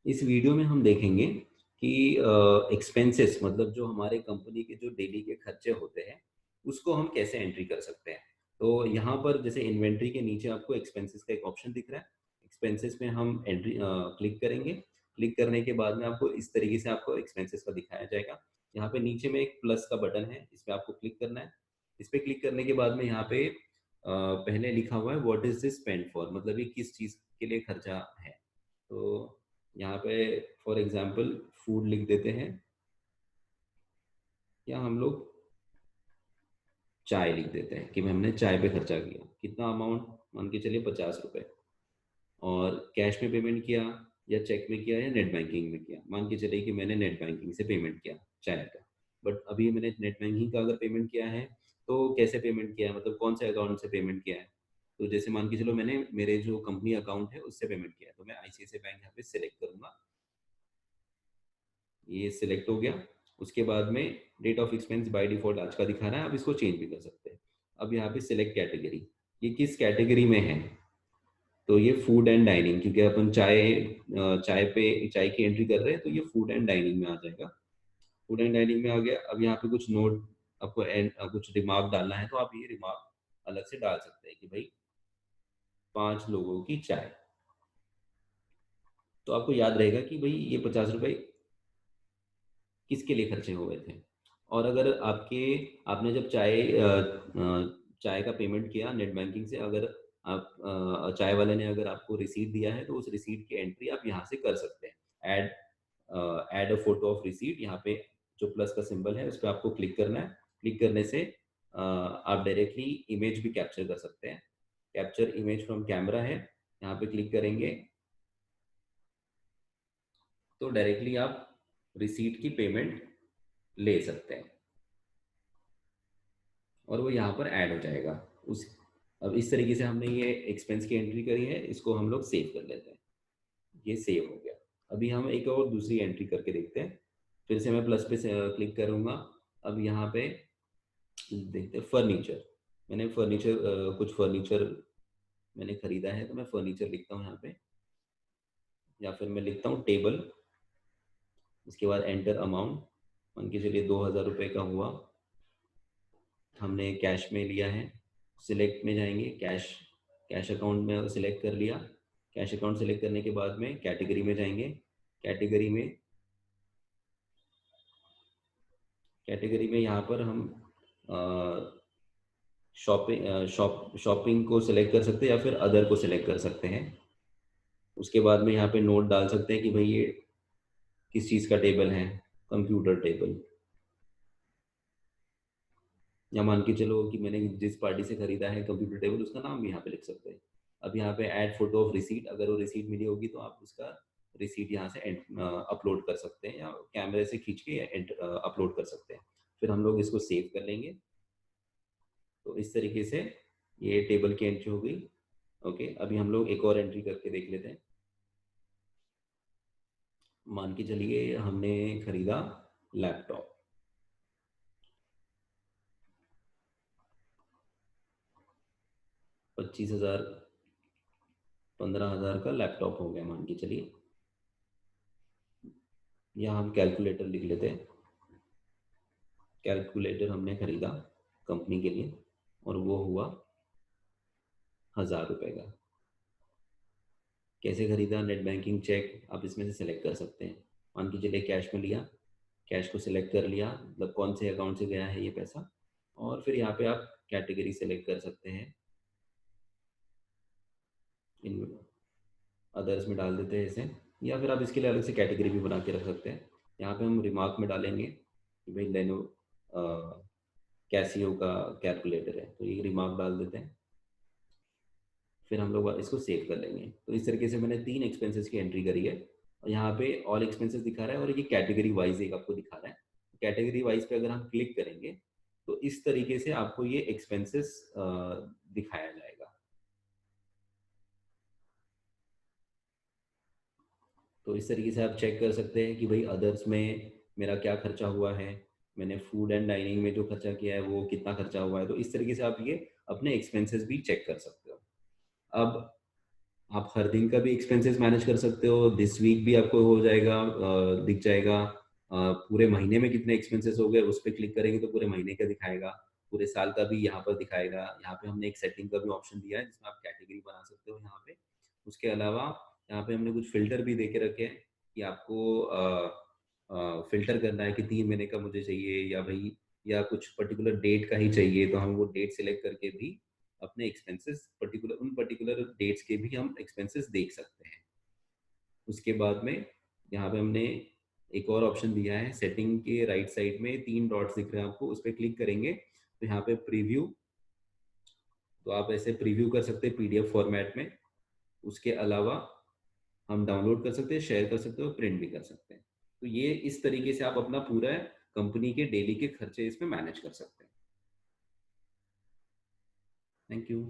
इस वीडियो में हम देखेंगे कि एक्सपेंसेस मतलब जो हमारे कंपनी के जो डेली के खर्चे होते हैं उसको हम कैसे एंट्री कर सकते हैं। तो यहाँ पर जैसे इन्वेंट्री के नीचे आपको एक्सपेंसेस का एक ऑप्शन दिख रहा है। एक्सपेंसेस में हम एंट्री क्लिक करेंगे। क्लिक करने के बाद में आपको इस तरीके से आपको एक्सपेंसेस का दिखाया जाएगा। यहाँ पे नीचे में एक प्लस का बटन है, इस पर आपको क्लिक करना है। इस पर क्लिक करने के बाद में यहाँ पे पहले लिखा हुआ है what is this spend for, मतलब ये किस चीज़ के लिए खर्चा है। तो यहाँ पे फॉर एग्जाम्पल फूड लिख देते हैं, या हम लोग चाय लिख देते हैं कि भाई हमने चाय पे खर्चा किया, कितना अमाउंट मान के चलिए 50 रुपये। और कैश में पेमेंट किया या चेक में किया या नेट बैंकिंग में किया, मान के चलिए कि मैंने नेट बैंकिंग से पेमेंट किया चाय का। बट अभी मैंने नेट बैंकिंग का अगर पेमेंट किया है तो कैसे पेमेंट किया है, मतलब कौन से अकाउंट से पेमेंट किया है। तो जैसे मान के चलो मैंने मेरे जो कंपनी अकाउंट है उससे पेमेंट किया है, तो मैं आईसीआईसीआई बैंक यहाँ पे सिलेक्ट करूंगा। ये सिलेक्ट हो गया। उसके बाद में date of expense by default आज का दिखा रहा है, अब इसको चेंज भी कर सकते हैं। अब यहाँ पे सिलेक्ट कैटेगरी, ये किस कैटेगरी में है। तो ये फूड एंड डाइनिंग, क्योंकि अपन चाय की एंट्री कर रहे हैं तो ये फूड एंड डाइनिंग में आ जाएगा। फूड एंड डाइनिंग में आ गया। अब यहाँ पे कुछ नोट आपको कुछ रिमार्क डालना है, तो आप ये रिमार्क अलग से डाल सकते हैं कि भाई 5 लोगों की चाय। तो आपको याद रहेगा कि भाई ये 50 रुपये किसके लिए खर्चे हुए थे। और अगर आपने जब चाय का पेमेंट किया नेट बैंकिंग से, अगर आप चाय वाले ने अगर आपको रिसीट दिया है तो उस रिसीट की एंट्री आप यहाँ से कर सकते हैं। Add a photo of receipt, यहाँ पे जो प्लस का सिंबल है उस पर आपको क्लिक करना है। क्लिक करने से आप डायरेक्टली इमेज भी कैप्चर कर सकते हैं। कैप्चर इमेज फ्रॉम कैमरा है, यहाँ पे क्लिक करेंगे तो डायरेक्टली आप रिसीट की पेमेंट ले सकते हैं और वो यहाँ पर ऐड हो जाएगा। उस अब इस तरीके से हमने ये एक्सपेंस की एंट्री करी है, इसको हम लोग सेव कर लेते हैं। ये सेव हो गया। अभी हम एक और दूसरी एंट्री करके देखते हैं। फिर से मैं प्लस पे क्लिक करूंगा। अब यहाँ पे देखते हैं फर्नीचर। मैंने कुछ फर्नीचर मैंने खरीदा है, तो मैं फर्नीचर लिखता हूँ यहाँ पे, या फिर मैं लिखता हूँ टेबल। उसके बाद एंटर अमाउंट, मान के चलिए 2000 रुपये का हुआ, हमने कैश में लिया है। सिलेक्ट में जाएंगे, कैश कैश अकाउंट में सिलेक्ट कर लिया। कैश अकाउंट सिलेक्ट करने के बाद में कैटेगरी में जाएंगे। कैटेगरी में कैटेगरी में यहाँ पर हम शॉपिंग को सिलेक्ट कर सकते हैं या फिर अदर को सिलेक्ट कर सकते हैं। उसके बाद में यहाँ पे नोट डाल सकते हैं कि भाई ये किस चीज़ का टेबल है, कंप्यूटर टेबल। या मान के चलो कि मैंने जिस पार्टी से खरीदा है कंप्यूटर टेबल, उसका नाम भी यहाँ पे लिख सकते हैं। अब यहाँ पे ऐड फोटो ऑफ रिसीट, अगर वो रिसीट मिली होगी तो आप उसका रिसीट यहाँ से अपलोड कर सकते हैं, या कैमरे से खींच के अपलोड कर सकते हैं। फिर हम लोग इसको सेव कर लेंगे। तो इस तरीके से ये टेबल की एंट्री हो गई। ओके, अभी हम लोग एक और एंट्री करके देख लेते हैं। मान के चलिए हमने खरीदा लैपटॉप, 25,000 15,000 का लैपटॉप हो गया मान के चलिए। यहाँ हम कैलकुलेटर लिख लेते हैं। कैलकुलेटर हमने खरीदा कंपनी के लिए और वो हुआ 1,000 रुपये का। कैसे खरीदा, नेट बैंकिंग चेक, आप इसमें से सिलेक्ट कर सकते हैं। मान के चलिए कैश में लिया, कैश को सिलेक्ट कर लिया, मतलब कौन से अकाउंट से गया है ये पैसा। और फिर यहाँ पे आप कैटेगरी सेलेक्ट कर सकते हैं, इन अदर्स में डाल देते हैं इसे, या फिर आप इसके लिए अलग से कैटेगरी भी बना के रख सकते हैं। यहाँ पे हम रिमार्क में डालेंगे कि भाई लेनो कैसियो का कैलकुलेटर है, तो ये रिमार्क डाल देते हैं। फिर हम लोग इसको सेव कर लेंगे। तो इस तरीके से मैंने 3 एक्सपेंसेस की एंट्री करी है और यहाँ पे ऑल एक्सपेंसेस दिखा रहा है और ये कैटेगरी वाइज एक आपको दिखा रहा है। कैटेगरी वाइज पे अगर हम क्लिक करेंगे तो इस तरीके से आपको ये एक्सपेंसेस दिखाया जाएगा। तो इस तरीके से आप चेक कर सकते हैं कि भाई अदर्स में मेरा क्या खर्चा हुआ है, मैंने फूड एंड डाइनिंग में जो खर्चा किया है वो कितना खर्चा हुआ है। तो इस तरीके से आप ये अपने एक्सपेंसेस भी चेक कर सकते हो। अब आप हर दिन का भी एक्सपेंसेस मैनेज कर सकते हो, दिस वीक भी आपको हो जाएगा, दिख जाएगा। पूरे महीने में कितने एक्सपेंसेस हो गए उस पर क्लिक करेंगे तो पूरे महीने का दिखाएगा, पूरे साल का भी यहाँ पर दिखाएगा। यहाँ पे हमने एक सेटिंग का भी ऑप्शन दिया है जिसमें आप कैटेगरी बना सकते हो यहाँ पे। उसके अलावा यहाँ पे हमने कुछ फिल्टर भी दे के रखे हैं कि आपको फिल्टर करना है कि 3 महीने का मुझे चाहिए या भाई या कुछ पर्टिकुलर डेट का ही चाहिए, तो हम वो डेट सिलेक्ट करके भी अपने एक्सपेंसेस पर्टिकुलर डेट्स के भी हम एक्सपेंसेस देख सकते हैं। उसके बाद में यहाँ पे हमने एक और ऑप्शन दिया है, सेटिंग के राइट साइड में 3 डॉट्स दिख रहे हैं आपको, उस पर क्लिक करेंगे तो यहाँ पे प्रीव्यू, तो आप ऐसे प्रीव्यू कर सकते हैं पीडीएफ फॉर्मेट में। उसके अलावा हम डाउनलोड कर सकते हैं, शेयर कर सकते हो, प्रिंट भी कर सकते हैं। तो ये इस तरीके से आप अपना पूरा कंपनी के डेली के खर्चे इसमें मैनेज कर सकते हैं। Thank you.